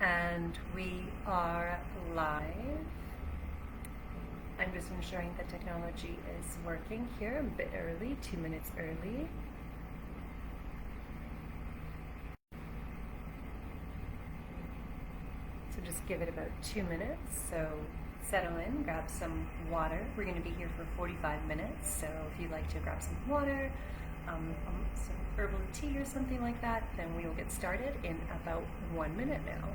And we are live. I'm just ensuring that technology is working here. I'm a bit early, 2 minutes early. So just give it about 2 minutes. So settle in, grab some water. We're going to be here for 45 minutes. So if you'd like to grab some water, some herbal tea or something like that, then we will get started in about 1 minute now.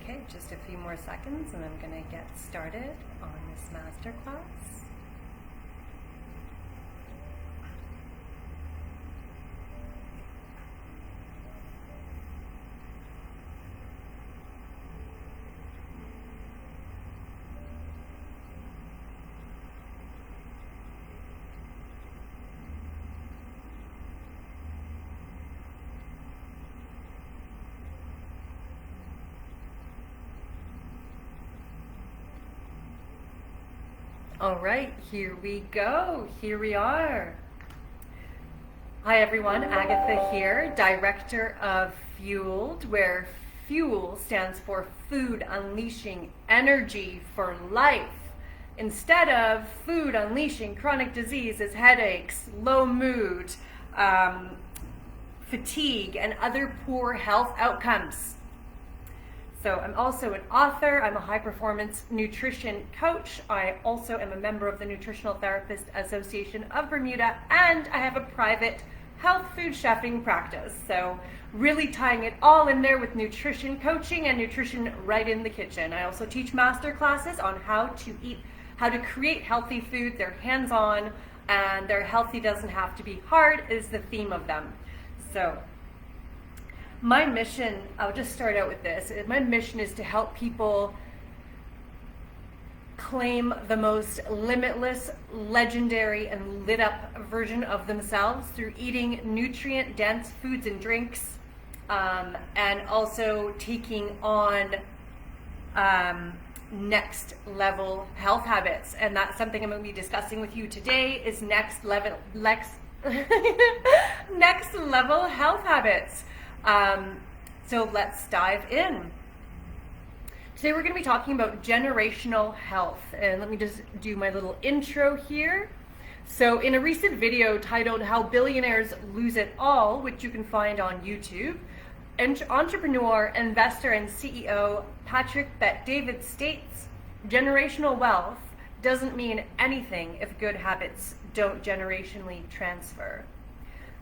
Okay, just a few more seconds and I'm going to get started on this masterclass. All right, here we go. Here we are. Hi everyone, Agatha here, director of FUELLED, where FUEL stands for Food Unleashing Energy for Life. Instead of food unleashing chronic diseases, headaches, low mood, fatigue, and other poor health outcomes. So I'm also an author, I'm a high performance nutrition coach, I also am a member of the Nutritional Therapist Association of Bermuda, and I have a private health food chefing practice. So really tying it all in there with nutrition coaching and nutrition right in the kitchen. I also teach master classes on how to eat, how to create healthy food. They're hands-on and their healthy doesn't have to be hard is the theme of them. So my mission, I'll just start out with this. My mission is to help people claim the most limitless, legendary, and lit up version of themselves through eating nutrient-dense foods and drinks, and also taking on next level health habits. And that's something I'm going to be discussing with you today is next level health habits. So let's dive in. Today we're going to be talking about generational health, and let me just do my little intro here. So in a recent video titled How Billionaires Lose It All, which you can find on YouTube, entrepreneur, investor, and CEO Patrick Bet-David states, generational wealth doesn't mean anything if good habits don't generationally transfer.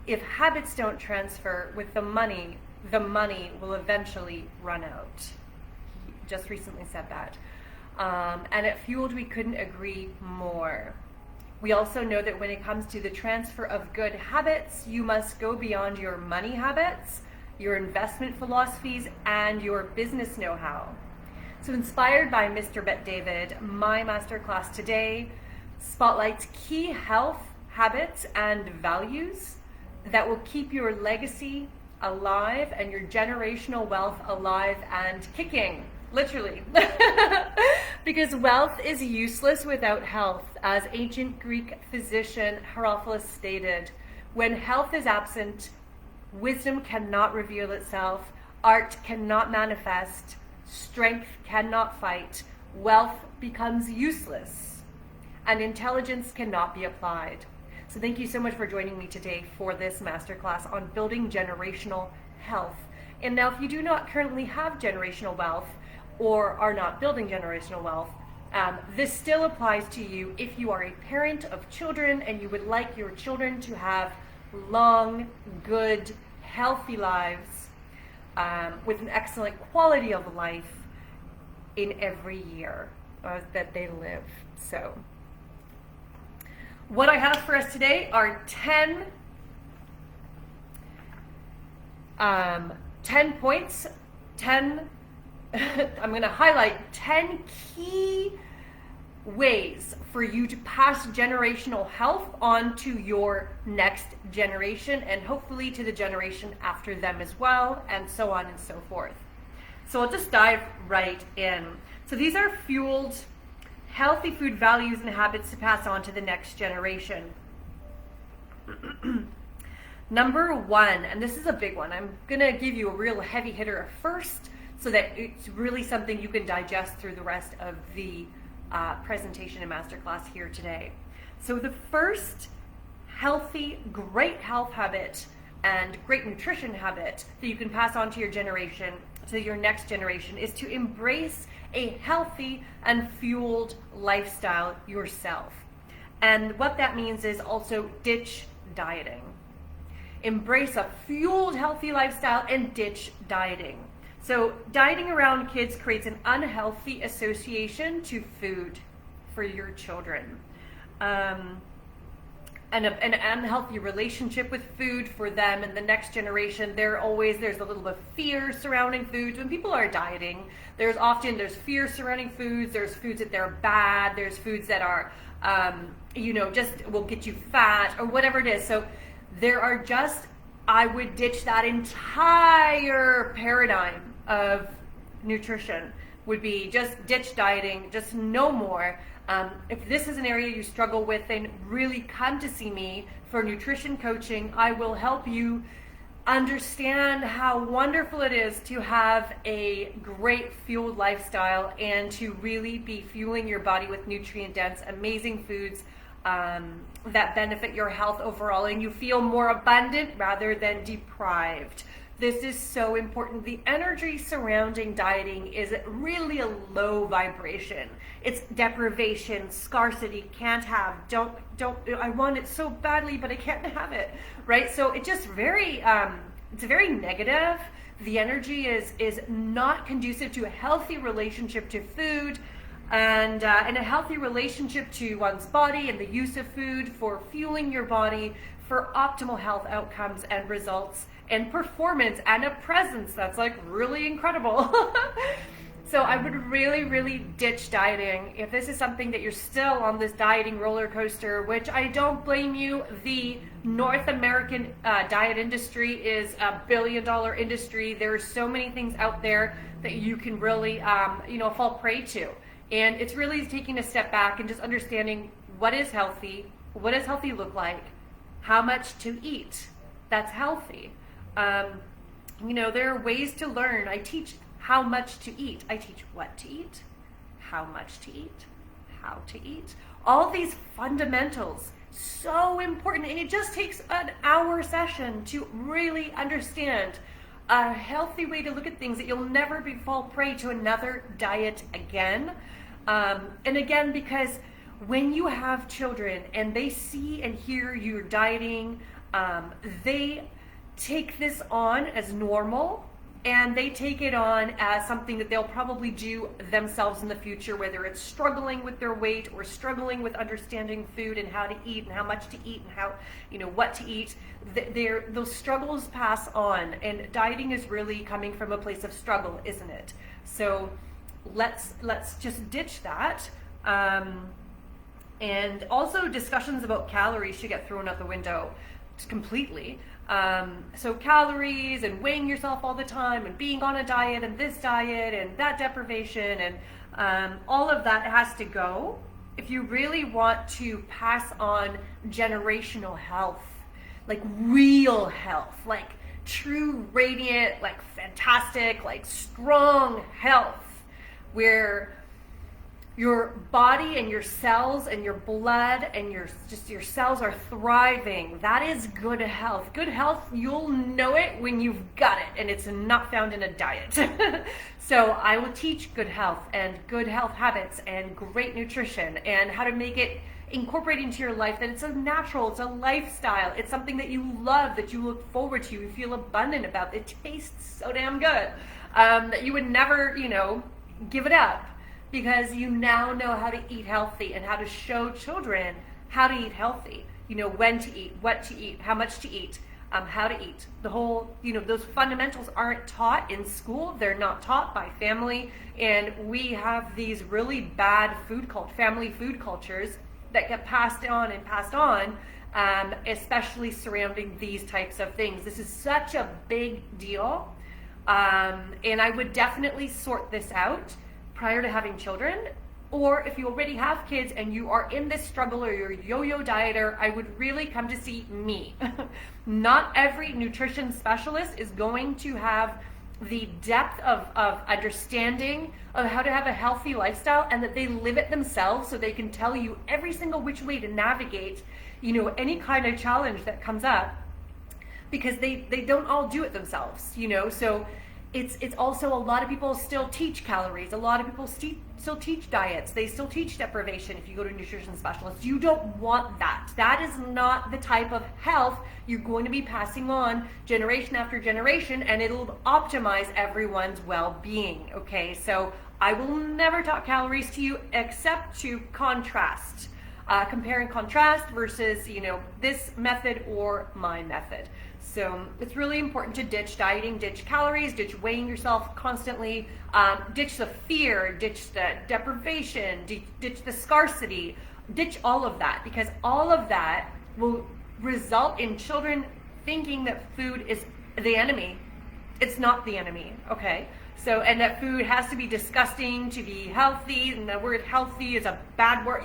If habits don't transfer with the money will eventually run out. He just recently said that. And at FUELLED, we couldn't agree more. We also know that when it comes to the transfer of good habits, you must go beyond your money habits, your investment philosophies, and your business know-how. So inspired by Mr. Bet-David, my masterclass today spotlights key health habits and values that will keep your legacy alive and your generational wealth alive and kicking, literally. Because wealth is useless without health, as ancient Greek physician Herophilus stated. When health is absent, wisdom cannot reveal itself, art cannot manifest, strength cannot fight, wealth becomes useless, and intelligence cannot be applied. So thank you so much for joining me today for this masterclass on building generational health. And now if you do not currently have generational wealth or are not building generational wealth, this still applies to you if you are a parent of children and you would like your children to have long, good, healthy lives with an excellent quality of life in every year that they live. So what I have for us today are 10 points, 10, I'm going to highlight 10 key ways for you to pass generational health on to your next generation, and hopefully to the generation after them as well, and so on and so forth. So I'll just dive right in. So these are fueled, healthy food values and habits to pass on to the next generation. Number one, and this is a big one, I'm gonna give you a real heavy hitter first so that it's really something you can digest through the rest of the presentation and masterclass here today. So the first healthy, great health habit and great nutrition habit that you can pass on to your generation, to your next generation, is to embrace a healthy and fueled lifestyle yourself. And what that means is also ditch dieting. Embrace a fueled, healthy lifestyle and ditch dieting. So dieting around kids creates an unhealthy association to food for your children. And an unhealthy relationship with food for them and the next generation. There's a little bit of fear surrounding foods. When people are dieting, there's fear surrounding foods. There's foods that they're bad. There's foods that are, just will get you fat or whatever it is. So I would ditch that entire paradigm of nutrition. Would be just ditch dieting, just no more. If this is an area you struggle with, then really come to see me for nutrition coaching. I will help you understand how wonderful it is to have a great fueled lifestyle and to really be fueling your body with nutrient-dense, amazing foods that benefit your health overall, and you feel more abundant rather than deprived. This is so important. The energy surrounding dieting is really a low vibration. It's deprivation, scarcity, can't have, don't, I want it so badly, but I can't have it, right? So it's just it's very negative. The energy is not conducive to a healthy relationship to food and a healthy relationship to one's body and the use of food for fueling your body for optimal health outcomes and results and performance and a presence that's like really incredible. So I would really, really ditch dieting. If this is something that you're still on this dieting roller coaster, which I don't blame you, the North American diet industry is a $1 billion industry. There are so many things out there that you can really, fall prey to. And it's really taking a step back and just understanding what is healthy, what does healthy look like, how much to eat that's healthy. There are ways to learn. I teach how much to eat. I teach what to eat, how much to eat, how to eat. All these fundamentals, so important. And it just takes an hour session to really understand a healthy way to look at things that you'll never fall prey to another diet again. And again, because when you have children and they see and hear you're dieting, they take this on as normal, and they take it on as something that they'll probably do themselves in the future, whether it's struggling with their weight or struggling with understanding food and how to eat and how much to eat and how, what to eat. Those struggles pass on, and dieting is really coming from a place of struggle, isn't it? So let's just ditch that. And also discussions about calories should get thrown out the window completely. So calories and weighing yourself all the time and being on a diet and this diet and that deprivation and all of that has to go if you really want to pass on generational health, like real health, like true radiant, like fantastic, like strong health, where your body and your cells and your blood and your cells are thriving. That is good health. Good health, you'll know it when you've got it, and it's not found in a diet. So I will teach good health and good health habits and great nutrition and how to make it incorporate into your life, that it's a natural, it's a lifestyle, it's something that you love, that you look forward to, you feel abundant about, it tastes so damn good, that you would never, give it up. Because you now know how to eat healthy and how to show children how to eat healthy. When to eat, what to eat, how much to eat. how to eat. The whole, those fundamentals aren't taught in school. They're not taught by family. And we have these really bad family food cultures that get passed on and passed on, especially surrounding these types of things. This is such a big deal. And I would definitely sort this out prior to having children. Or if you already have kids and you are in this struggle or you're a yo-yo dieter, I would really come to see me. Not every nutrition specialist is going to have the depth of understanding of how to have a healthy lifestyle, and that they live it themselves, so they can tell you every single which way to navigate, any kind of challenge that comes up, because they don't all do it themselves, so it's also, a lot of people still teach calories, a lot of people still teach diets, they still teach deprivation. If you go to a nutrition specialist, you don't want that. That is not the type of health you're going to be passing on generation after generation, and it'll optimize everyone's well-being. Okay, so I will never talk calories to you except to contrast, compare and contrast versus this method or my method. So it's really important to ditch dieting, ditch calories, ditch weighing yourself constantly, ditch the fear, ditch the deprivation, ditch the scarcity, ditch all of that, because all of that will result in children thinking that food is the enemy. It's not the enemy, okay? So, and that food has to be disgusting to be healthy, and the word healthy is a bad word,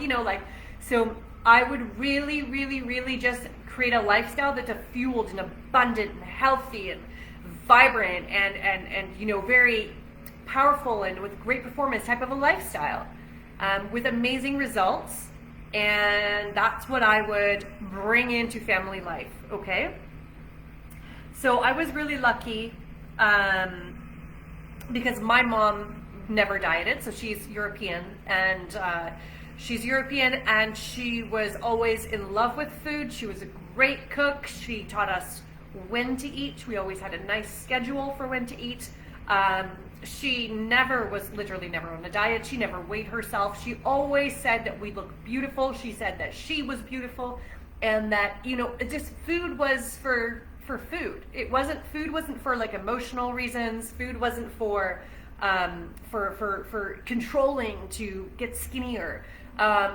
so I would really, really, really just create a lifestyle that's a fueled and abundant and healthy and vibrant and very powerful and with great performance type of a lifestyle, with amazing results. And that's what I would bring into family life, okay? So I was really lucky because my mom never dieted, so she's European, and she was always in love with food. She was a great cook. She taught us when to eat. We always had a nice schedule for when to eat. She was literally never on a diet. She never weighed herself. She always said that we looked beautiful. She said that she was beautiful, and that, just food was for food. Food wasn't for like emotional reasons. Food wasn't for controlling to get skinnier.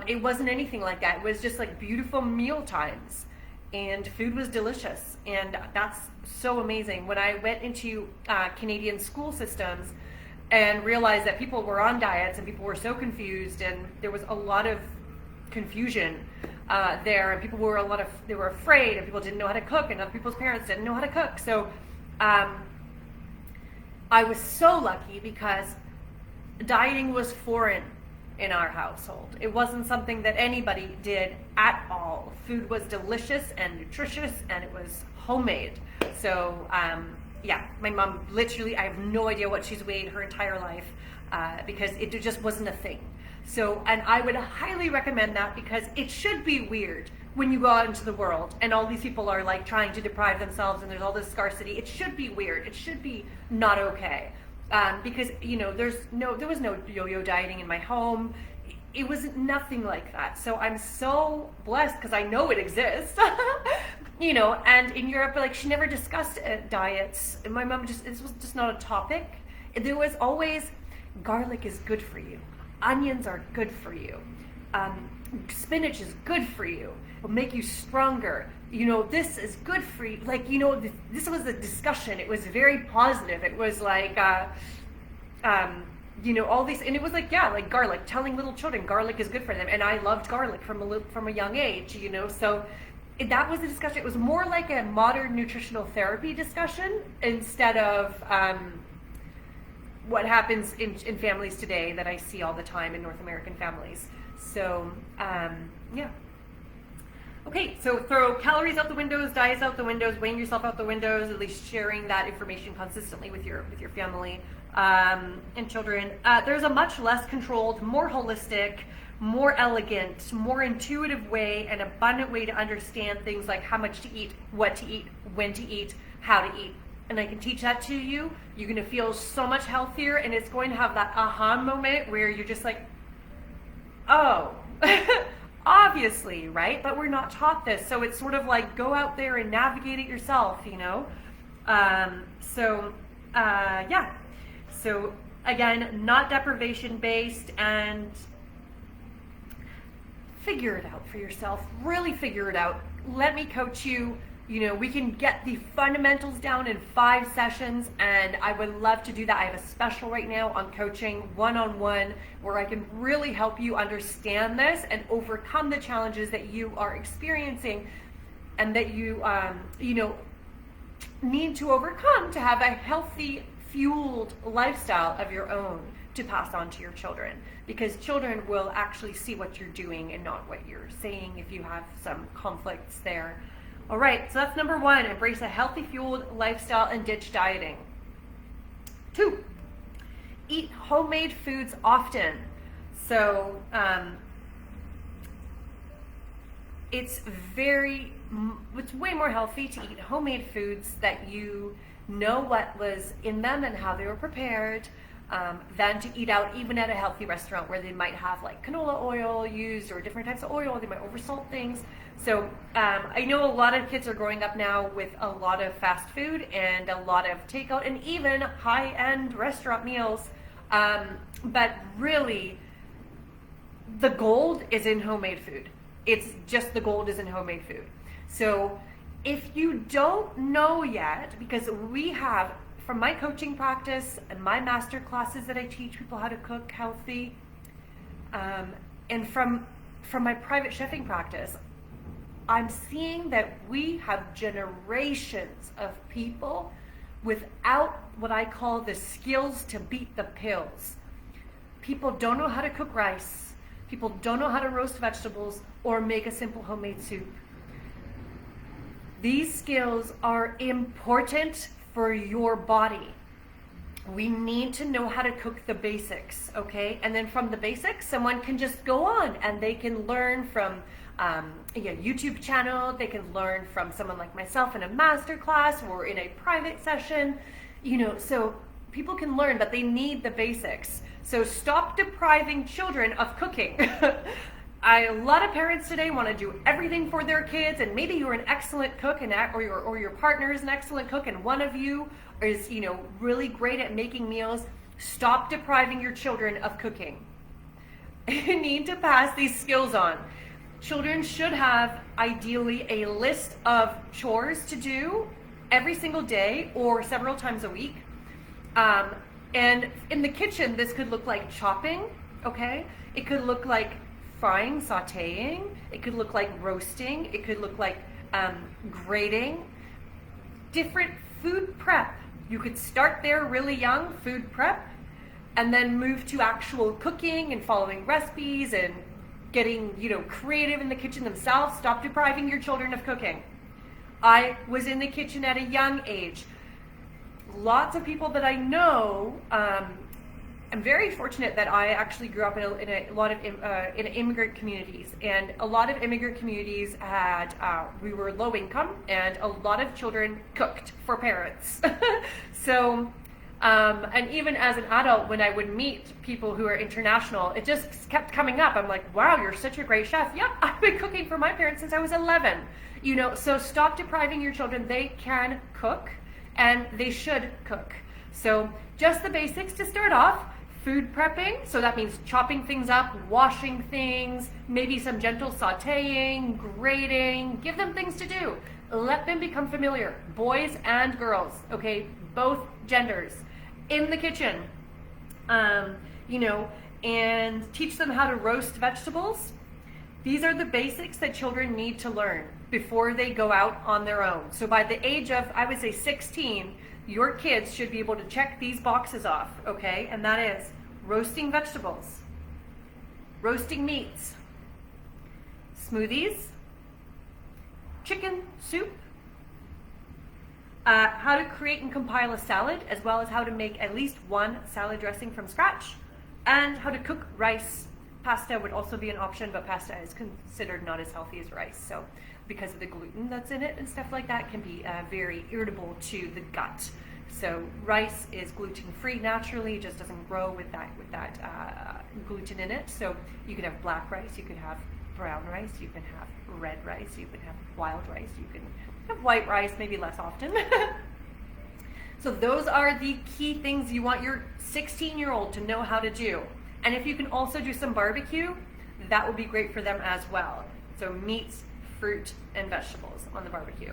It wasn't anything like that. It was just like beautiful meal times, and food was delicious. And that's so amazing. When I went into Canadian school systems and realized that people were on diets and people were so confused, and there was a lot of confusion there, and people were they were afraid, and people didn't know how to cook, and other people's parents didn't know how to cook. So I was so lucky because dieting was foreign in our household. It wasn't something that anybody did at all. Food was delicious and nutritious, and it was homemade. So my mom literally, I have no idea what she's weighed her entire life, because it just wasn't a thing. So, and I would highly recommend that, because it should be weird when you go out into the world and all these people are like trying to deprive themselves and there's all this scarcity. It should be weird. It should be not okay. Because there was no yo-yo dieting in my home. It was nothing like that. So I'm so blessed because I know it exists. And in Europe, like, she never discussed diets. And my mom this was just not a topic. There was always, garlic is good for you. Onions are good for you. Spinach is good for you. It'll make you stronger. This is good for you. Like, this was a discussion. It was very positive. It was like, all these, and it was like, like garlic, telling little children garlic is good for them. And I loved garlic from a young age, so that was a discussion. It was more like a modern nutritional therapy discussion instead of what happens in families today that I see all the time in North American families. So, Okay, so throw calories out the windows, diets out the windows, weighing yourself out the windows, at least sharing that information consistently with your family and children. There's a much less controlled, more holistic, more elegant, more intuitive way, an abundant way to understand things like how much to eat, what to eat, when to eat, how to eat. And I can teach that to you. You're going to feel so much healthier, and it's going to have that aha moment where you're just like, oh, Obviously, right? But we're not taught this. So it's sort of like go out there and navigate it yourself, you know? Yeah. So again, not deprivation based, and figure it out for yourself. Really figure it out. Let me coach you. You know, we can get the fundamentals down in 5 sessions, and I would love to do that. I have a special right now on coaching one-on-one where I can really help you understand this and overcome the challenges that you are experiencing and that you, need to overcome to have a healthy, fueled lifestyle of your own to pass on to your children, because children will actually see what you're doing and not what you're saying if you have some conflicts there. All right, so that's number 1, embrace a healthy, fueled lifestyle and ditch dieting. 2, eat homemade foods often. So it's way more healthy to eat homemade foods that you know what was in them and how they were prepared, than to eat out even at a healthy restaurant where they might have like canola oil used or different types of oil. They might oversalt things. So I know a lot of kids are growing up now with a lot of fast food and a lot of takeout and even high-end restaurant meals. But really, the gold is in homemade food. It's just the gold is in homemade food. So if you don't know yet, because we have, from my coaching practice and my master classes that I teach people how to cook healthy, and from my private chefing practice, I'm seeing that we have generations of people without what I call the skills to beat the pills. People don't know how to cook rice. People don't know how to roast vegetables or make a simple homemade soup. These skills are important for your body. We need to know how to cook the basics, okay? And then from the basics, someone can just go on and they can learn from a YouTube channel. They can learn from someone like myself in a master class or in a private session, so people can learn, but they need the basics. So stop depriving children of cooking. A lot of parents today want to do everything for their kids, and maybe you're an excellent cook, or your partner is an excellent cook, and one of you is really great at making meals. Stop depriving your children of cooking. You need to pass these skills on. Children should have ideally a list of chores to do every single day or several times a week. And in the kitchen, this could look like chopping, okay? It could look like frying, sauteing. It could look like roasting. It could look like grating. Different food prep. You could start there really young, food prep, and then move to actual cooking and following recipes and getting, creative in the kitchen themselves. Stop depriving your children of cooking. I was in the kitchen at a young age. Lots of people that I know, I'm very fortunate that I actually grew up in a lot of in immigrant communities, and a lot of immigrant communities had we were low income, and a lot of children cooked for parents. So, and even as an adult, when I would meet people who are international, it just kept coming up. I'm like, wow, you're such a great chef. Yep, I've been cooking for my parents since I was 11. So stop depriving your children. They can cook, and they should cook. So just the basics to start off. Food prepping, so that means chopping things up, washing things, maybe some gentle sauteing, grating. Give them things to do. Let them become familiar, boys and girls, okay, both genders, in the kitchen, and teach them how to roast vegetables. These are the basics that children need to learn before they go out on their own. So by the age of, I would say 16, your kids should be able to check these boxes off, okay? And that is roasting vegetables, roasting meats, smoothies, chicken soup, how to create and compile a salad, as well as how to make at least one salad dressing from scratch, and how to cook rice. Pasta would also be an option, but pasta is considered not as healthy as rice. So because of the gluten that's in it and stuff like that, can be very irritable to the gut. So rice is gluten-free naturally, it just doesn't grow with that gluten in it. So you could have black rice, you could have brown rice, you can have red rice, you can have wild rice, you can have white rice, maybe less often. So those are the key things you want your 16-year-old to know how to do. And if you can also do some barbecue, that would be great for them as well. So meats, fruit, and vegetables on the barbecue.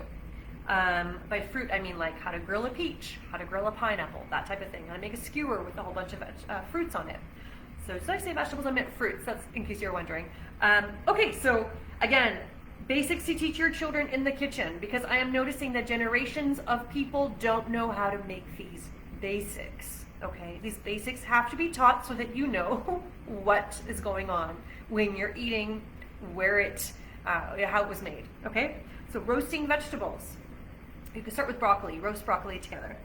By fruit, I mean like how to grill a peach, how to grill a pineapple, that type of thing. How to make a skewer with a whole bunch of fruits on it. So did I say vegetables? I meant fruits. That's in case you're wondering. Okay, so again, basics to teach your children in the kitchen, because I am noticing that generations of people don't know how to make these basics. Okay, these basics have to be taught so that you know what is going on when you're eating, where it, how it was made. Okay, so roasting vegetables. You can start with broccoli. Roast broccoli together.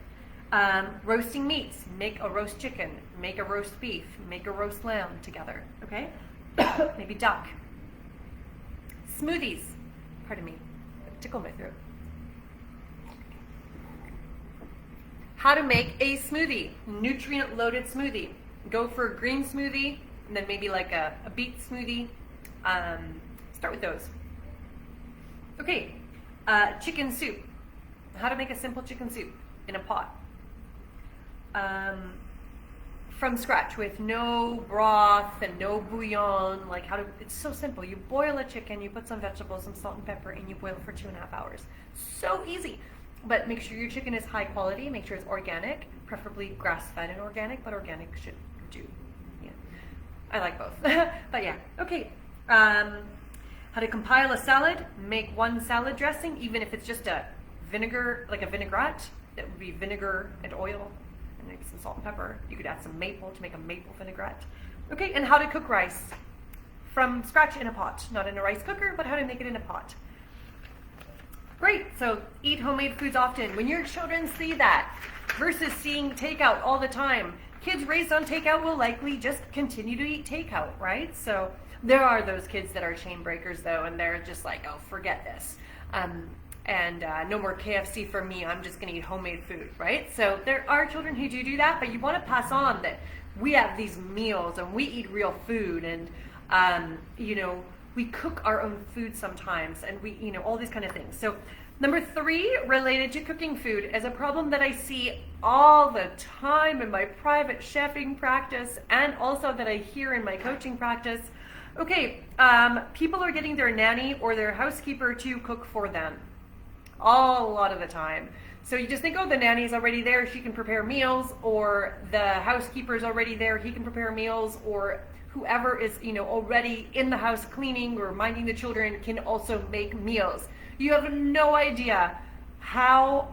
Roasting meats. Make a roast chicken. Make a roast beef. Make a roast lamb together. Okay, maybe duck. Smoothies. Pardon me. Tickle my throat. How to make a smoothie. Nutrient-loaded smoothie. Go for a green smoothie, and then maybe like a beet smoothie. Start with those. Okay, chicken soup. How to make a simple chicken soup in a pot. From scratch with no broth and no bouillon. Like how to, it's so simple. You boil a chicken, you put some vegetables, some salt and pepper, and you boil it for 2.5 hours. So easy. But make sure your chicken is high quality, make sure it's organic, preferably grass-fed and organic, but organic should do. Yeah, I like both. But yeah, okay. How to compile a salad, make one salad dressing, even if it's just a vinegar, like a vinaigrette, that would be vinegar and oil, and maybe some salt and pepper. You could add some maple to make a maple vinaigrette. Okay, and how to cook rice from scratch in a pot, not in a rice cooker, but how to make it in a pot. Great, so eat homemade foods often. When your children see that versus seeing takeout all the time, kids raised on takeout will likely just continue to eat takeout, right? So there are those kids that are chain breakers though, and they're just like, oh, forget this. No more KFC for me, I'm just gonna eat homemade food, right? So there are children who do that, but you wanna pass on that we have these meals and we eat real food, and we cook our own food sometimes, and we, all these kind of things. So number 3, related to cooking food, is a problem that I see all the time in my private chefing practice, and also that I hear in my coaching practice. Okay, people are getting their nanny or their housekeeper to cook for them a lot of the time. So you just think, oh, the nanny's already there, she can prepare meals, or the housekeeper's already there, he can prepare meals, or whoever is, already in the house cleaning or minding the children can also make meals. You have no idea how,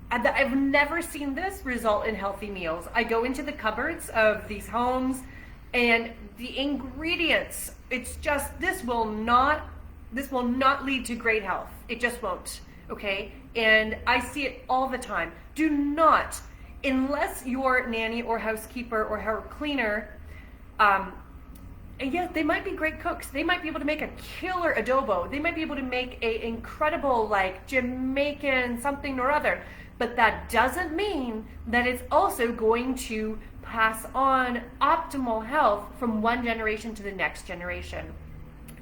I've never seen this result in healthy meals. I go into the cupboards of these homes, and the ingredients, it's just, this will not lead to great health. It just won't, okay? And I see it all the time. Do not, unless your nanny or housekeeper or her cleaner, and yes, they might be great cooks. They might be able to make a killer adobo. They might be able to make an incredible, like, Jamaican something or other. But that doesn't mean that it's also going to pass on optimal health from one generation to the next generation.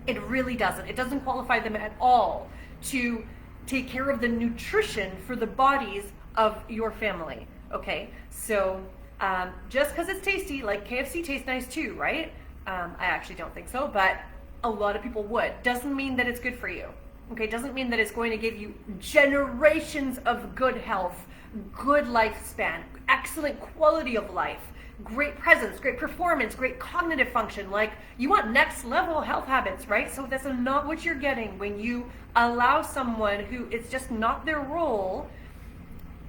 It really doesn't. It doesn't qualify them at all to take care of the nutrition for the bodies of your family. Okay? So just because it's tasty, like KFC tastes nice too, right? I actually don't think so, but a lot of people would. Doesn't mean that it's good for you. Okay, doesn't mean that it's going to give you generations of good health, good lifespan, excellent quality of life, great presence, great performance, great cognitive function. Like, you want next level health habits, right? So that's not what you're getting when you allow someone who it's just not their role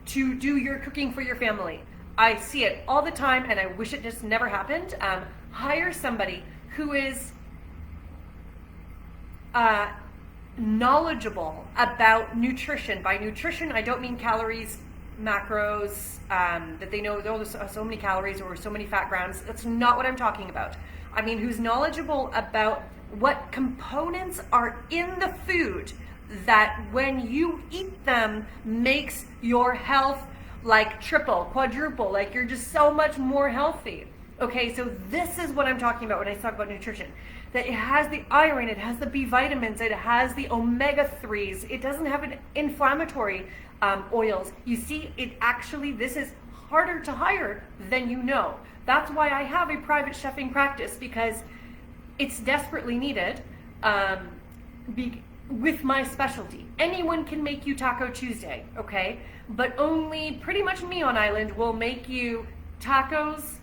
to do your cooking for your family. I see it all the time, and I wish it just never happened. Hire somebody who is knowledgeable about nutrition. By nutrition, I don't mean calories, macros, that they know there's so many calories or so many fat grams. That's not what I'm talking about. I mean, who's knowledgeable about what components are in the food that when you eat them makes your health like triple, quadruple, like you're just so much more healthy. Okay, so this is what I'm talking about when I talk about nutrition. that it has the iron, it has the B vitamins, it has the omega-3s, it doesn't have an inflammatory oils. You see, it actually, this is harder to hire than you know. That's why I have a private chefing practice, because it's desperately needed with my specialty. Anyone can make you Taco Tuesday, okay? But only pretty much me on island will make you tacos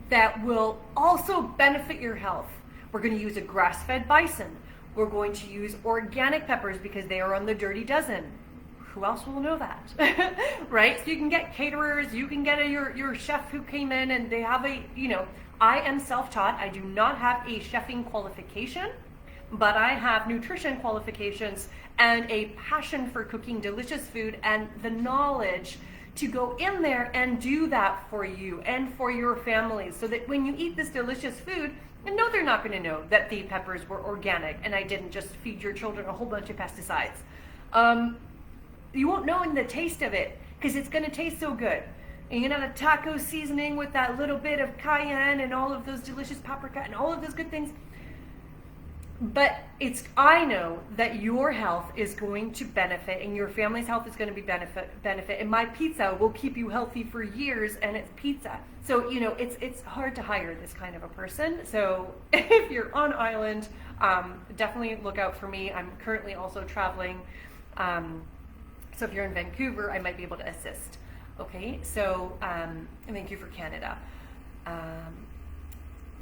that will also benefit your health. We're going to use a grass-fed bison. We're going to use organic peppers because they are on the Dirty Dozen. Who else will know that? Right? So you can get caterers, you can get your chef who came in and they have I am self-taught. I do not have a chefing qualification, but I have nutrition qualifications and a passion for cooking delicious food and the knowledge to go in there and do that for you and for your families, so that when you eat this delicious food, and no, they're not going to know that the peppers were organic and I didn't just feed your children a whole bunch of pesticides. You won't know in the taste of it because it's going to taste so good. And you know, the taco seasoning with that little bit of cayenne and all of those delicious paprika and all of those good things. But I know that your health is going to benefit and your family's health is going to be benefit. And my pizza will keep you healthy for years, and it's pizza. So, it's hard to hire this kind of a person. So if you're on island, definitely look out for me. I'm currently also traveling. So if you're in Vancouver, I might be able to assist. Okay, so Vancouver, Canada.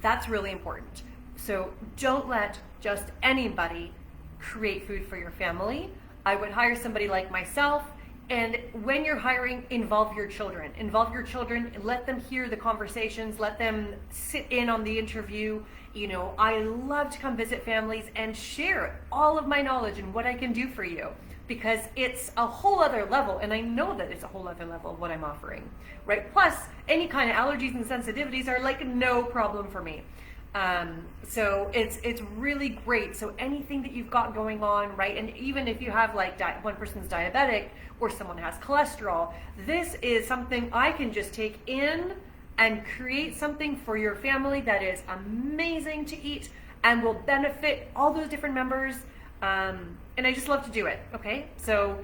That's really important. So don't let just anybody create food for your family. I would hire somebody like myself. And when you're hiring, involve your children. Involve your children, let them hear the conversations, let them sit in on the interview. I love to come visit families and share all of my knowledge and what I can do for you, because it's a whole other level, and I know that it's a whole other level of what I'm offering, right? Plus, any kind of allergies and sensitivities are like no problem for me. So it's really great. So anything that you've got going on, right? And even if you have like one person's diabetic or someone has cholesterol, this is something I can just take in and create something for your family that is amazing to eat and will benefit all those different members. And I just love to do it. Okay. So,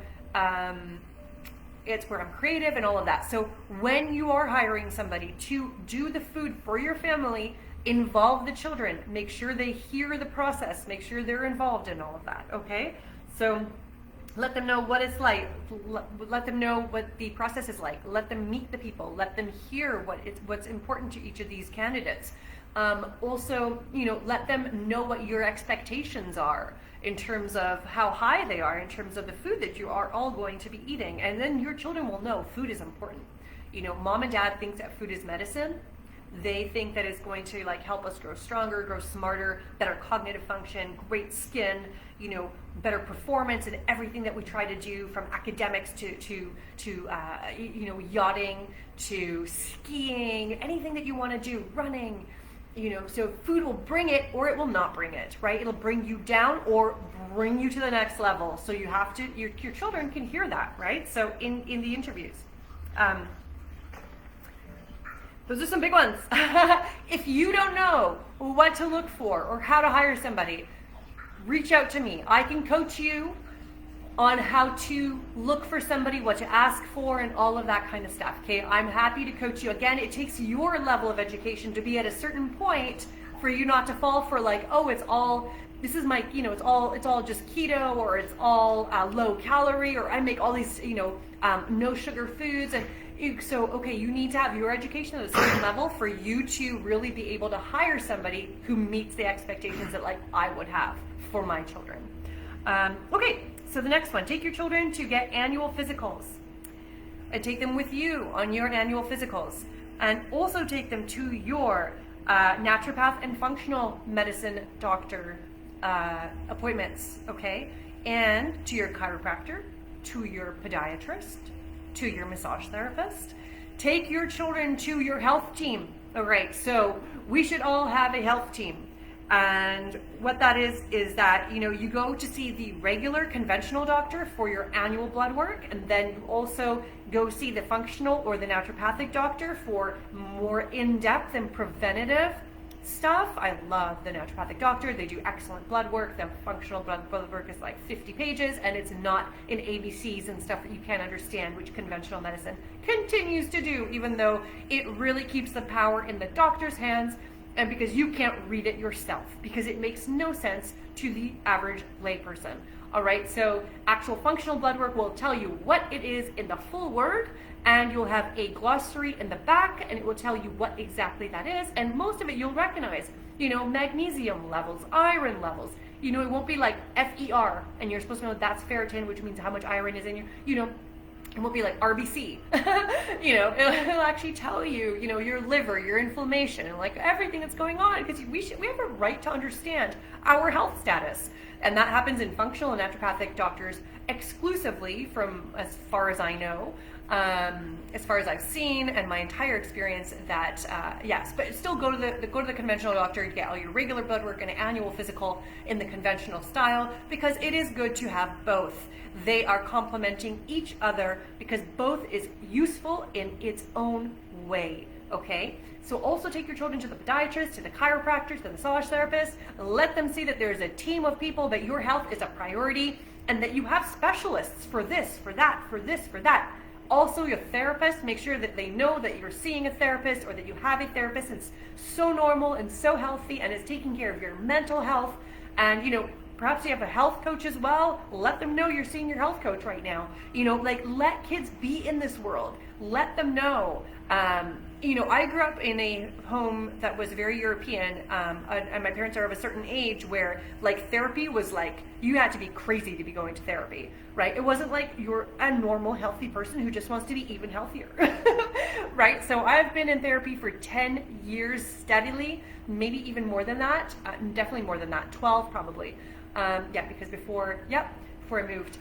it's where I'm creative and all of that. So when you are hiring somebody to do the food for your family, involve the children, make sure they hear the process, make sure they're involved in all of that, okay? So let them know what it's like, let them know what the process is like, let them meet the people, let them hear what's important to each of these candidates. Also, let them know what your expectations are in terms of how high they are, in terms of the food that you are all going to be eating. And then your children will know food is important. Mom and dad think that food is medicine. They think that it's going to help us grow stronger, grow smarter, better cognitive function, great skin, better performance in everything that we try to do, from academics to yachting, to skiing, anything that you want to do, running. So food will bring it or it will not bring it, right? It'll bring you down or bring you to the next level. So you have to, your children can hear that, right? So in the interviews. Those are some big ones. If you don't know what to look for or how to hire somebody, reach out to me. I can coach you on how to look for somebody, what to ask for, and all of that kind of stuff. Okay, I'm happy to coach you. Again, it takes your level of education to be at a certain point for you not to fall for it's all, this is my, it's all just keto, or it's all low calorie, or I make all these, no sugar foods. And so, okay, you need to have your education at a certain level for you to really be able to hire somebody who meets the expectations that I would have for my children. Okay, so the next one, take your children to get annual physicals and take them with you on your annual physicals, and also take them to your naturopath and functional medicine doctor appointments, okay? And to your chiropractor, to your podiatrist, to your massage therapist. Take your children to your health team. All right, so we should all have a health team. And what that is that, you go to see the regular conventional doctor for your annual blood work, and then you also go see the functional or the naturopathic doctor for more in-depth and preventative stuff. I love the naturopathic doctor. They do excellent blood work. The functional blood work is like 50 pages, and it's not in ABCs and stuff that you can't understand, which conventional medicine continues to do, even though it really keeps the power in the doctor's hands, and because you can't read it yourself, because it makes no sense to the average layperson. All right, so actual functional blood work will tell you what it is in the full word, and you'll have a glossary in the back, and it will tell you what exactly that is, and most of it you'll recognize, magnesium levels, iron levels. It won't be like FER, and you're supposed to know that's ferritin, which means how much iron is in you, it won't be like RBC. It'll actually tell you, your liver, your inflammation, and like everything that's going on, because we have a right to understand our health status. And that happens in functional and naturopathic doctors exclusively, from as far as I know, as far as I've seen and my entire experience. That yes, but still go to the conventional doctor to get all your regular blood work and annual physical in the conventional style, because it is good to have both. They are complementing each other because both is useful in its own way. Okay, so also take your children to the podiatrist, to the chiropractor, to the massage therapist. Let them see that there's a team of people, that your health is a priority, and that you have specialists for this, for that, for this, for that. Also, your therapist, make sure that they know that you're seeing a therapist, or that you have a therapist. It's so normal and so healthy, and is taking care of your mental health. And perhaps you have a health coach as well. Let them know you're seeing your health coach right now. Let kids be in this world. Let them know. I grew up in a home that was very European, and my parents are of a certain age where therapy was you had to be crazy to be going to therapy, right? It wasn't like you're a normal, healthy person who just wants to be even healthier, right? So I've been in therapy for 10 years steadily, maybe even more than that, definitely more than that, 12 probably. Because before I moved.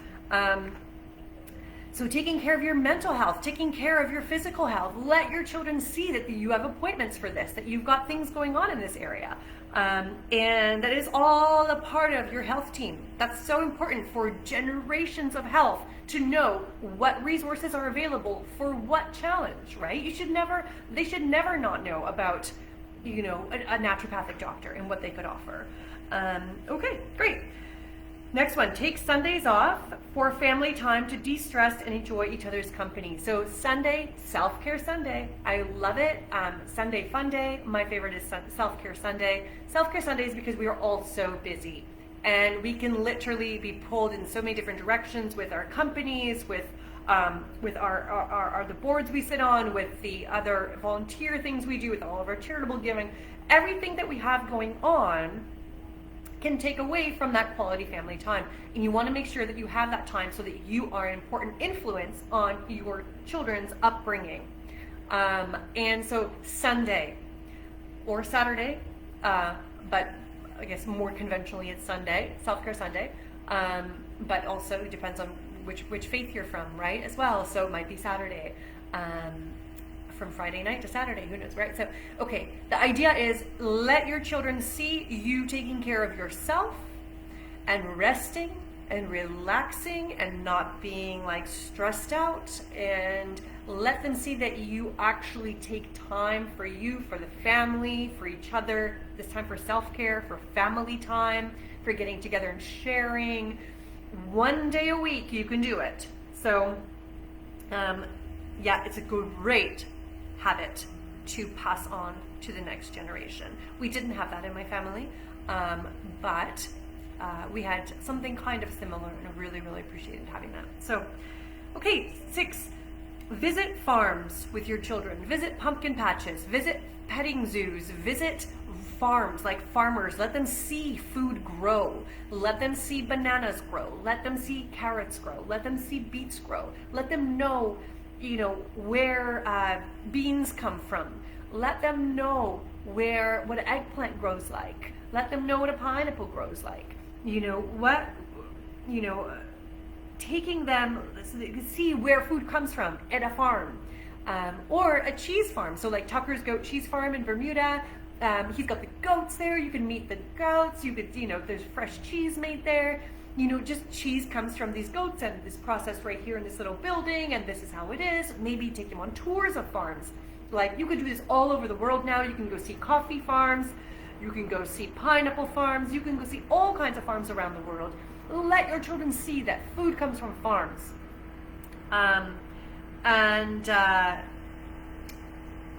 So taking care of your mental health, taking care of your physical health. Let your children see that you have appointments for this, that you've got things going on in this area. And that is all a part of your health team. That's so important for generations of health, to know what resources are available for what challenge, right? They should never not know about, a naturopathic doctor and what they could offer. Okay, great. Next one, take Sundays off for family time to de-stress and enjoy each other's company. So Sunday, Self-Care Sunday. I love it. Sunday Fun Day. My favorite is Self-Care Sunday. Self-Care Sunday is because we are all so busy, and we can literally be pulled in so many different directions with our companies, with the boards we sit on, with the other volunteer things we do, with all of our charitable giving. Everything that we have going on can take away from that quality family time, and you want to make sure that you have that time so that you are an important influence on your children's upbringing. And so Sunday or Saturday, but I guess more conventionally it's Sunday, Self-Care Sunday, but also it depends on which faith you're from, right, as well. So it might be Saturday, from Friday night to Saturday, who knows, right? So, okay, the idea is let your children see you taking care of yourself and resting and relaxing and not being stressed out, and let them see that you actually take time for you, for the family, for each other, this time for self-care, for family time, for getting together and sharing. One day a week you can do it. So, it's a great habit to pass on to the next generation. We didn't have that in my family, but we had something kind of similar, and I really, really appreciated having that. So, okay, 6, visit farms with your children. Visit pumpkin patches, visit petting zoos, visit farms, like farmers. Let them see food grow. Let them see bananas grow. Let them see carrots grow. Let them see beets grow. Let them know where beans come from. Let them know what an eggplant grows like. Let them know what a pineapple grows like. Taking them so they can see where food comes from at a farm, or a cheese farm. So like Tucker's Goat Cheese Farm in Bermuda. He's got the goats there. You can meet the goats. You could, there's fresh cheese made there. Just cheese comes from these goats, and this processed right here in this little building, and this is how it is. Maybe take them on tours of farms. Like, you could do this all over the world now. You can go see coffee farms. You can go see pineapple farms. You can go see all kinds of farms around the world. Let your children see that food comes from farms.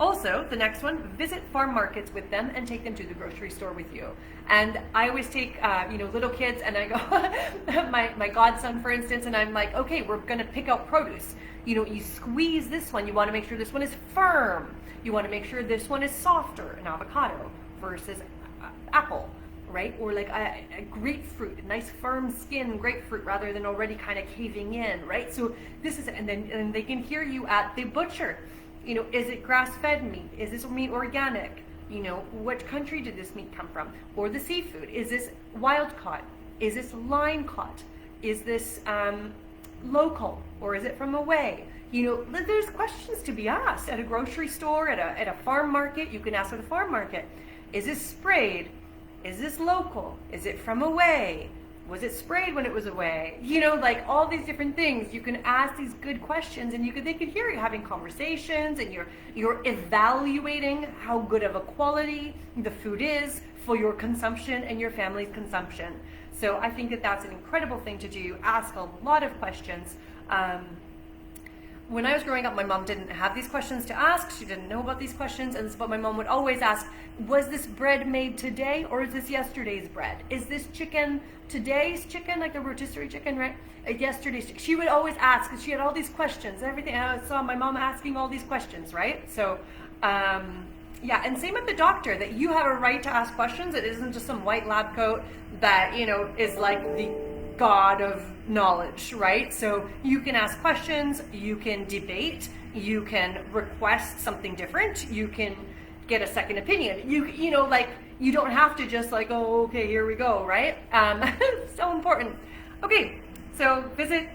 Also, the next one, visit farm markets with them and take them to the grocery store with you. And I always take, little kids, and I go, my godson, for instance, and I'm like, okay, we're going to pick out produce. You squeeze this one. You want to make sure this one is firm. You want to make sure this one is softer, an avocado versus apple, right? Or like a grapefruit, a nice firm skin grapefruit rather than already kind of caving in, right? So this is, and they can hear you at the butcher. Is it grass-fed meat? Is this meat organic? Which country did this meat come from? Or the seafood, is this wild caught? Is this line caught? Is this local, or is it from away? There's questions to be asked at a grocery store, at a farm market. You can ask at a farm market, is this sprayed? Is this local? Is it from away? Was it sprayed when it was away? Like all these different things. You can ask these good questions, and they could hear you having conversations, and you're evaluating how good of a quality the food is for your consumption and your family's consumption. So I think that that's an incredible thing to do. Ask a lot of questions. When I was growing up, my mom didn't have these questions to ask. She didn't know about these questions, and but my mom would always ask, was this bread made today, or is this yesterday's bread? Is this chicken today's chicken, like a rotisserie chicken, right? Yesterday's chicken. She would always ask, because she had all these questions, everything. And I saw my mom asking all these questions, right? So, yeah, and same with the doctor, that you have a right to ask questions. It isn't just some white lab coat that, is like the God of knowledge, right? So you can ask questions, you can debate, you can request something different, you can get a second opinion. You don't have to just like, oh, okay, here we go, right? So important. Okay, so visit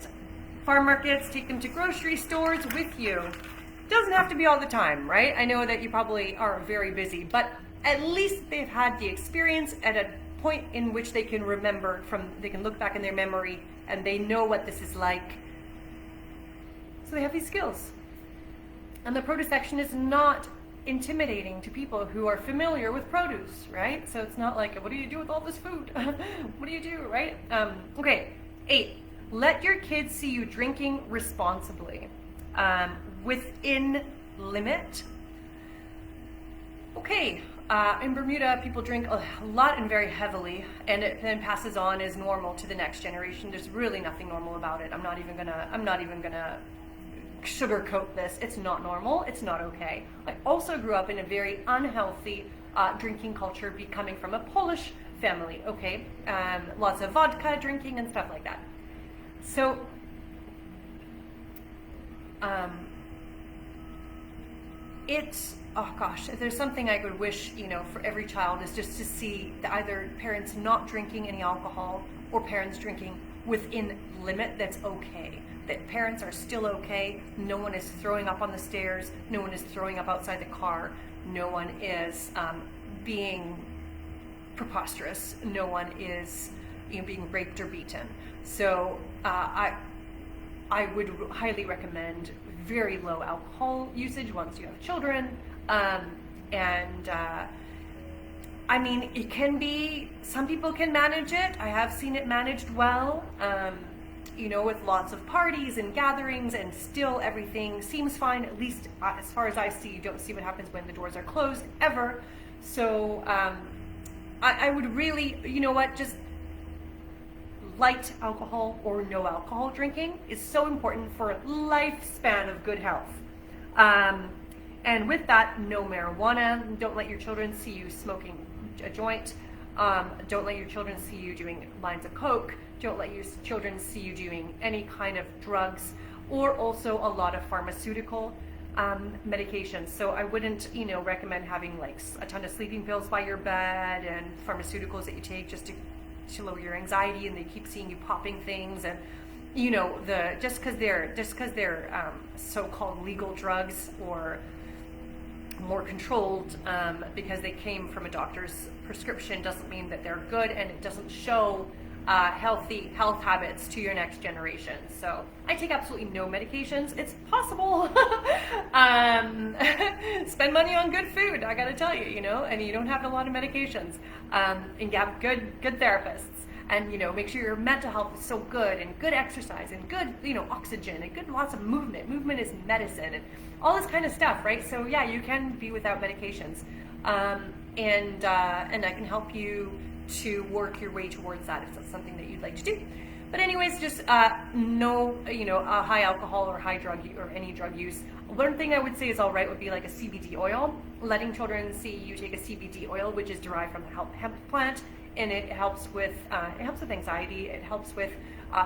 farm markets, take them to grocery stores with you. Doesn't have to be all the time, right? I know that you probably are very busy, but at least they've had the experience at a point in which they can remember they can look back in their memory and they know what this is like. So they have these skills. And the produce section is not intimidating to people who are familiar with produce, right? So it's not like, what do you do with all this food? What do you do, right? Okay, 8, let your kids see you drinking responsibly, within limit. Okay, in Bermuda, people drink a lot and very heavily, and it then passes on as normal to the next generation. There's really nothing normal about it. I'm not even gonna sugarcoat this. It's not normal. It's not okay. I also grew up in a very unhealthy drinking culture, coming from a Polish family. Okay, lots of vodka drinking and stuff like that. So, oh gosh, if there's something I would wish, for every child, is just to see either parents not drinking any alcohol or parents drinking within limit that's okay. That parents are still okay. No one is throwing up on the stairs. No one is throwing up outside the car. No one is being preposterous. No one is being raped or beaten. So I would highly recommend very low alcohol usage once you have children. I mean, it can be, some people can manage it. I have seen it managed well, with lots of parties and gatherings, and still everything seems fine, at least as far as I see. You don't see what happens when the doors are closed, ever. So I would really, just light alcohol or no alcohol drinking is so important for a lifespan of good health. And with that, no marijuana. Don't let your children see you smoking a joint. Don't let your children see you doing lines of coke. Don't let your children see you doing any kind of drugs, or also a lot of pharmaceutical medications. So I wouldn't, recommend having like a ton of sleeping pills by your bed and pharmaceuticals that you take just to lower your anxiety, and they keep seeing you popping things, and just because they're so-called legal drugs or more controlled, because they came from a doctor's prescription, doesn't mean that they're good, and it doesn't show healthy health habits to your next generation. So I take absolutely no medications. It's possible. Spend money on good food, I gotta tell you, and you don't have a lot of medications. And you have good therapists. And make sure your mental health is so good, and good exercise, and good oxygen, and good lots of movement. Movement is medicine, and all this kind of stuff, right? So yeah, you can be without medications, and I can help you to work your way towards that if that's something that you'd like to do. But anyways, just no high alcohol or high drug or any drug use. One thing I would say is all right would be like a CBD oil. Letting children see you take a CBD oil, which is derived from the hemp plant. And it helps with anxiety. It helps with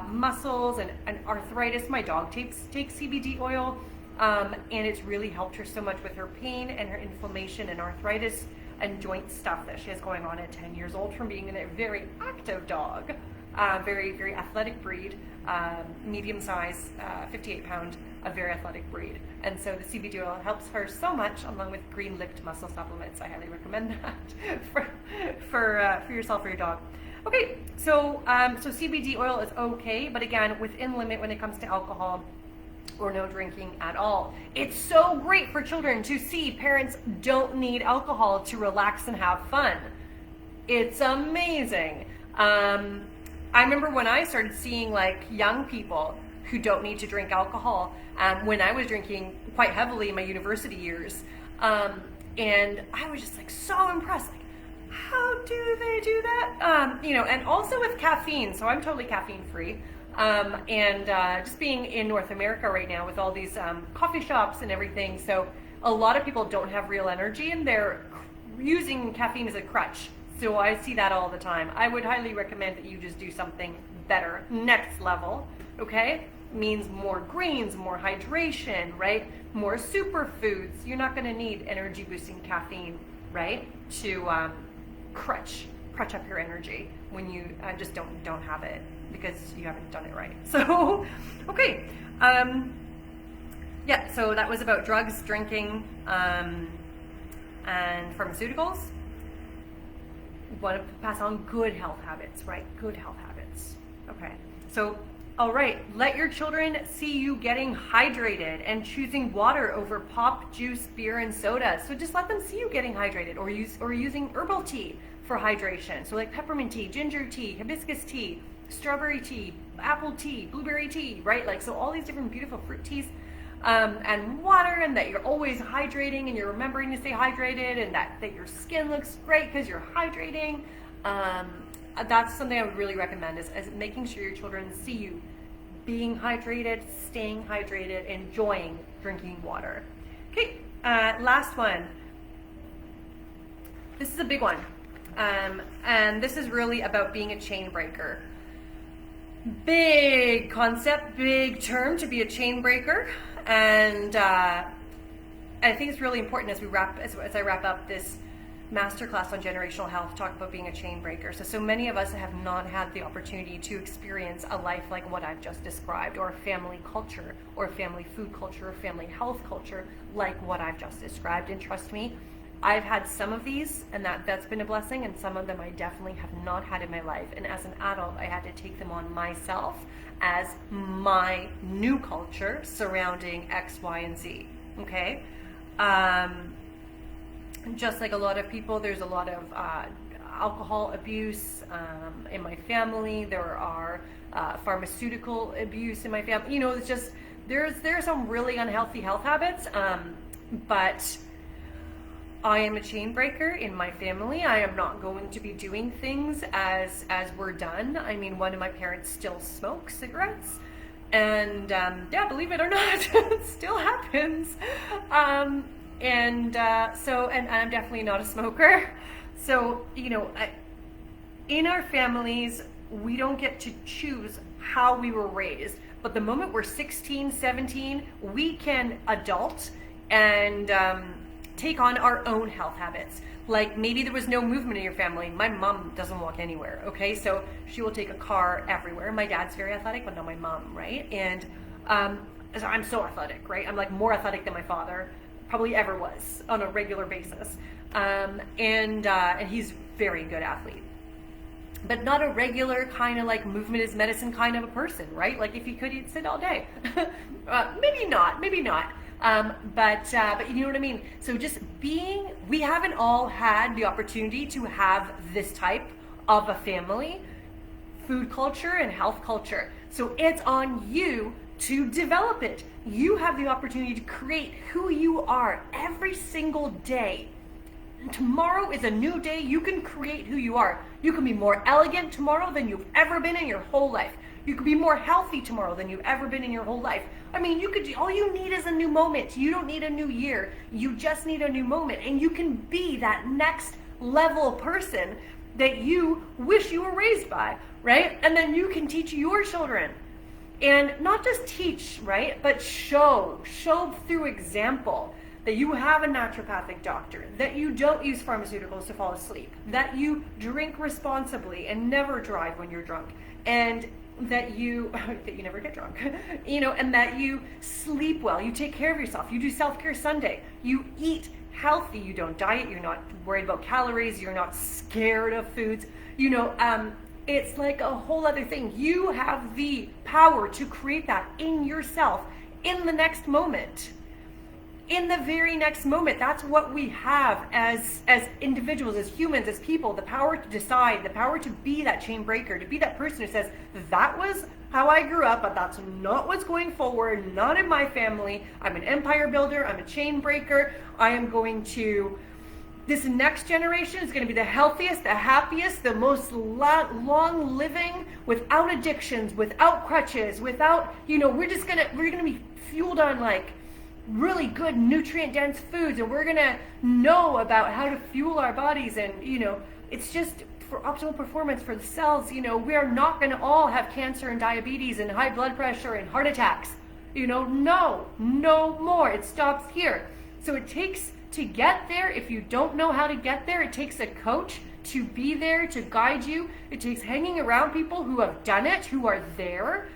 muscles and arthritis. My dog takes CBD oil, and it's really helped her so much with her pain and her inflammation and arthritis and joint stuff that she has going on at 10 years old from being a very active dog, very, very athletic breed, medium size, 58-pound, a very athletic breed. And so the CBD oil helps her so much, along with green-lipped muscle supplements. I highly recommend that for yourself or your dog. Okay, so CBD oil is okay, but again, within limit when it comes to alcohol or no drinking at all. It's so great for children to see parents don't need alcohol to relax and have fun. It's amazing. I remember when I started seeing like young people who don't need to drink alcohol, when I was drinking quite heavily in my university years, and I was just like so impressed, like how do they do that? And also with caffeine, so I'm totally caffeine free. Just being in North America right now with all these coffee shops and everything, so a lot of people don't have real energy and they're using caffeine as a crutch. So I see that all the time. I would highly recommend that you just do something better, next level, okay? Means more greens, more hydration, right? More superfoods. You're not gonna need energy boosting caffeine, right? To crutch up your energy when you just don't have it because you haven't done it right. So, okay. Yeah, so that was about drugs, drinking, and pharmaceuticals. We want to pass on good health habits, right? Good health habits. Okay. So, all right, let your children see you getting hydrated and choosing water over pop, juice, beer, and soda. So just let them see you getting hydrated, or using herbal tea for hydration. So like peppermint tea, ginger tea, hibiscus tea, strawberry tea, apple tea, blueberry tea, right? Like, so all these different beautiful fruit teas, and water, and that you're always hydrating and you're remembering to stay hydrated, and that your skin looks great because you're hydrating. That's something I would really recommend is making sure your children see you being hydrated, staying hydrated, enjoying drinking water. Okay, last one. This is a big one. And this is really about being a chain breaker. Big concept, big term to be a chain breaker. And I think it's really important as I wrap up this masterclass on generational health, talk about being a chain breaker. So many of us have not had the opportunity to experience a life like what I've just described, or a family culture, or a family food culture, or family health culture like what I've just described. And trust me, I've had some of these, and that's been a blessing, and some of them I definitely have not had in my life. And as an adult, I had to take them on myself as my new culture surrounding X, Y, and Z. Okay? Just like a lot of people, there's a lot of alcohol abuse in my family. There are pharmaceutical abuse in my family. It's just there's some really unhealthy health habits, but I am a chain breaker in my family. I am not going to be doing things as we're done. I mean, one of my parents still smokes cigarettes, and yeah, believe it or not, it still happens. And I'm definitely not a smoker. So, in our families, we don't get to choose how we were raised. But the moment we're 16, 17, we can adult and take on our own health habits. Like maybe there was no movement in your family. My mom doesn't walk anywhere, okay? So she will take a car everywhere. My dad's very athletic, but not my mom, right? And so I'm so athletic, right? I'm like more athletic than my father probably ever was on a regular basis. And he's very good athlete. but not a regular kind of like movement is medicine kind of a person, right? Like if you could, you'd sit all day. Maybe not. But you know what I mean? So just being, we haven't all had the opportunity to have this type of a family, food culture and health culture. So it's on you to develop it. You have the opportunity to create who you are every single day. Tomorrow is a new day. You can create who you are. You can be more elegant tomorrow than you've ever been in your whole life. You could be more healthy tomorrow than you've ever been in your whole life. I mean, all you need is a new moment. You don't need a new year. You just need a new moment. And you can be that next level person that you wish you were raised by, right? And then you can teach your children. And not just teach, right? But show through example that you have a naturopathic doctor, that you don't use pharmaceuticals to fall asleep, that you drink responsibly and never drive when you're drunk, and that you never get drunk, and that you sleep well, you take care of yourself, you do self-care Sunday, you eat healthy, you don't diet, you're not worried about calories, you're not scared of foods, it's like a whole other thing. You have the power to create that in yourself in the next moment. In the very next moment. That's what we have as individuals, as humans, as people, the power to decide, the power to be that chain breaker, to be that person who says, that was how I grew up, but that's not what's going forward, not in my family. I'm an empire builder, I'm a chain breaker. I am going to, this next generation is going to be the healthiest, the happiest, the most long living, without addictions, without crutches, without, we're going to be fueled on like really good nutrient dense foods, and we're going to know about how to fuel our bodies, and it's just for optimal performance for the cells. We are not going to all have cancer and diabetes and high blood pressure and heart attacks. No more. It stops here. So it takes, to get there, if you don't know how to get there, it takes a coach to be there to guide you. It takes hanging around people who have done it, who are there,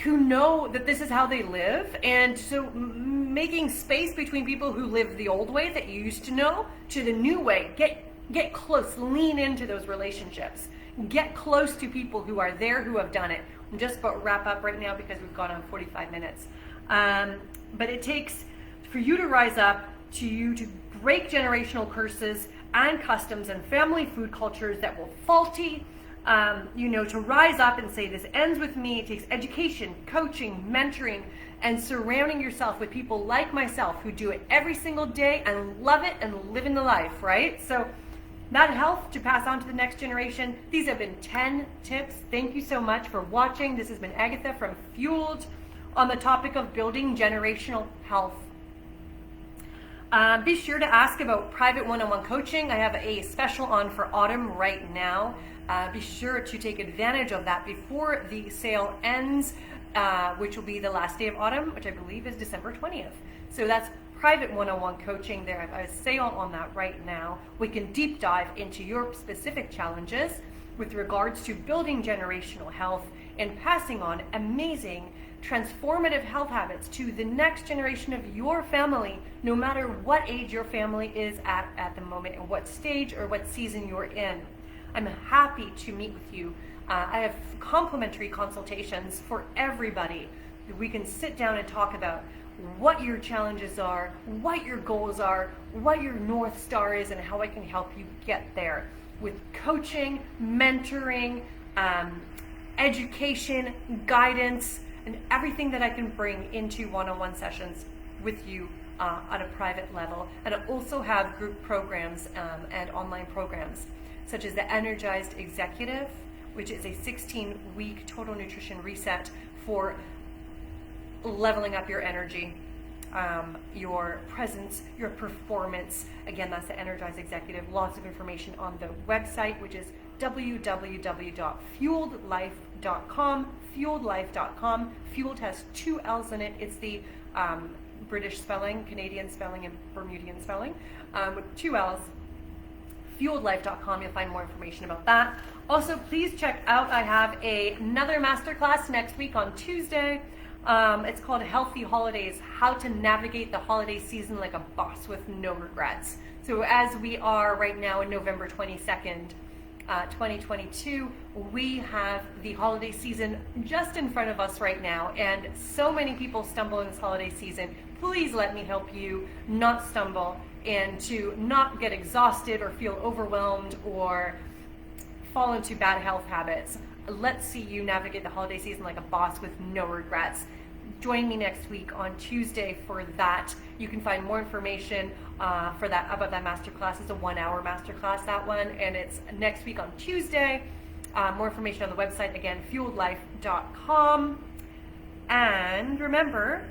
who know that this is how they live. And so making space between people who live the old way that you used to know to the new way. Get close, lean into those relationships. Get close to people who are there, who have done it. I'm just about to wrap up right now because we've gone on 45 minutes. But it takes for you to rise up, to break generational curses and customs and family food cultures that were faulty, to rise up and say, this ends with me. It takes education, coaching, mentoring, and surrounding yourself with people like myself who do it every single day and love it and live in the life, right? So that health to pass on to the next generation. These have been 10 tips. Thank you so much for watching. This has been Agatha from Fueled on the topic of building generational health. Be sure to ask about private one-on-one coaching. I have a special on for autumn right now. Be sure to take advantage of that before the sale ends, which will be the last day of autumn, which I believe is December 20th. So that's private one-on-one coaching there. I have a sale on that right now. We can deep dive into your specific challenges with regards to building generational health and passing on amazing transformative health habits to the next generation of your family, no matter what age your family is at the moment and what stage or what season you're in. I'm happy to meet with you. I have complimentary consultations for everybody. We can sit down and talk about what your challenges are, what your goals are, what your North Star is, and how I can help you get there with coaching, mentoring, education, guidance, and everything that I can bring into one-on-one sessions with you on a private level. And I also have group programs and online programs, such as the Energized Executive, which is a 16-week total nutrition reset for leveling up your energy, your presence, your performance. Again, that's the Energized Executive. Lots of information on the website, which is www.fuelledlife.com, fuelledlife.com. Fueled has 2 L's in it. It's the British spelling, Canadian spelling, and Bermudian spelling with 2 L's. FUELLEDLife.com. You'll find more information about that. Also, please check out, I have another masterclass next week on Tuesday. It's called Healthy Holidays, How to Navigate the Holiday Season Like a Boss with No Regrets. So as we are right now in November 22nd, 2022. We have the holiday season just in front of us right now, and so many people stumble in this holiday season. Please let me help you not stumble and to not get exhausted or feel overwhelmed or fall into bad health habits. Let's see you navigate the holiday season like a boss with no regrets. Join me next week on Tuesday for that. You can find more information for that about that masterclass. It's a 1-hour masterclass, that one, and it's next week on Tuesday. More information on the website, again, fuelledlife.com. And remember,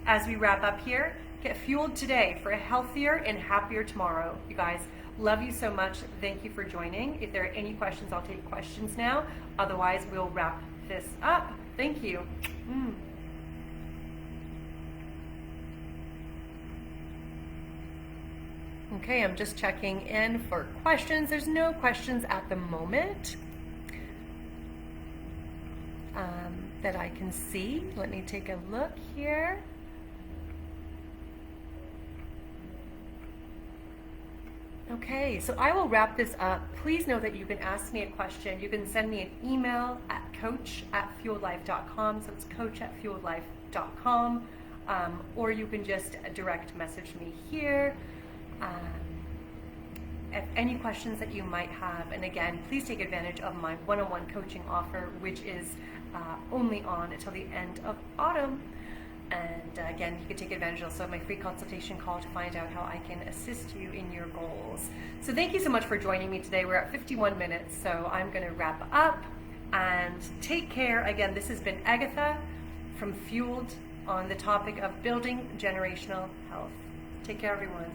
as we wrap up here, get fueled today for a healthier and happier tomorrow. You guys, love you so much. Thank you for joining. If there are any questions, I'll take questions now. Otherwise, we'll wrap this up. Thank you. Okay, I'm just checking in for questions. There's no questions at the moment that I can see. Let me take a look here. Okay, so I will wrap this up. Please know that you can ask me a question. You can send me an email at coach@fuelledlife.com. So it's coach@fuelledlife.com. Or you can just direct message me here. If any questions that you might have, and again, please take advantage of my one-on-one coaching offer, which is only on until the end of autumn. And again, you can take advantage also of my free consultation call to find out how I can assist you in your goals. So thank you so much for joining me today. We're at 51 minutes, so I'm going to wrap up and take care. Again, this has been Agatha from Fueled on the topic of building generational health. Take care, everyone.